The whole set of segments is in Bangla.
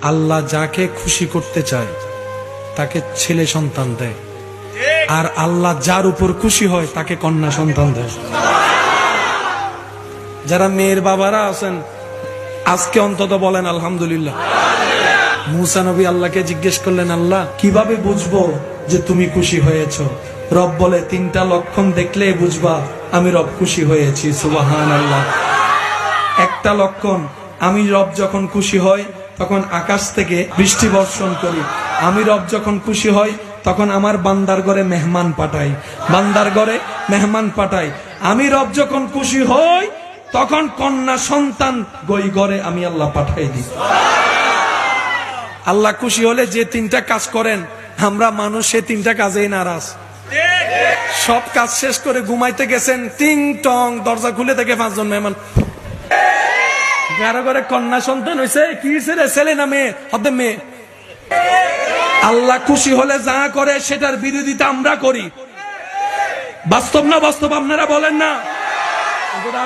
আল্লাহ যাকে খুশি করতে চায় তাকে ছেলে সন্তান দেয়, আর আল্লাহ যার উপর খুশি হয় তাকে কন্যা সন্তান দেয়। যারা মেয়ের বাবারা আছেন আজকে অন্তত বলেন আলহামদুলিল্লাহ। মুসা নবী আল্লাহকে জিজ্ঞেস করলেন, আল্লাহ কিভাবে বুঝবো যে তুমি খুশি হয়েছো? রব বলে, 3টা লক্ষণ দেখলে বুঝবা আমি রব খুশি হয়েছি। সুবহানাল্লাহ। একটা লক্ষণ, আমি রব যখন খুশি হই তখন আকাশ থেকে বৃষ্টি বর্ষণ করি। আমি রব যখন খুশি হই তখন আমার বান্দার ঘরে মেহমান পাঠাই, বান্দার ঘরে মেহমান পাঠাই। আমি রব যখন খুশি হই তখন কন্যা সন্তান গই ঘরে আমি আল্লাহ পাঠাই দিই। আল্লাহ খুশি হলে যে 3টা কাজ করেন, আমরা মানুষ সে 3টা কাজেই নারাজ। সব কাজ শেষ করে ঘুমাইতে গেছেন, টিং টং দরজা খুলে থেকে 5 জন মেহমান। কারো ঘরে কন্যা সন্তান হয়েছে, কি ছেলে না মেয়ে? হবে মেয়ে। আল্লাহ খুশি হলে যা করে সেটার বিরোধিতা আমরা করি। বাস্তব না বাস্তব আপনারা বলেন না?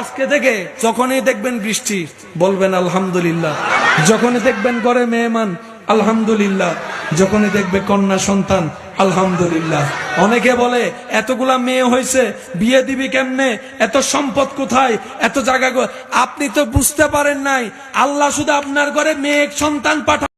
আজকে থেকে যখনই দেখবেন বৃষ্টি বলবেন আলহামদুলিল্লাহ, যখনই দেখবেন ঘরে মেহমান আলহামদুলিল্লাহ, যখনই দেখবে কন্যা সন্তান আলহামদুলিল্লাহ। অনেকে বলে এতগুলা মেয়ে হয়েছে, বিয়ে দিবি কেমনে? এত সম্পদ কোথায়? এত জায়গা? আপনি তো বুঝতে পারেন নাই, আল্লাহ শুধু আপনার ঘরে মেয়ে সন্তান পাঠান।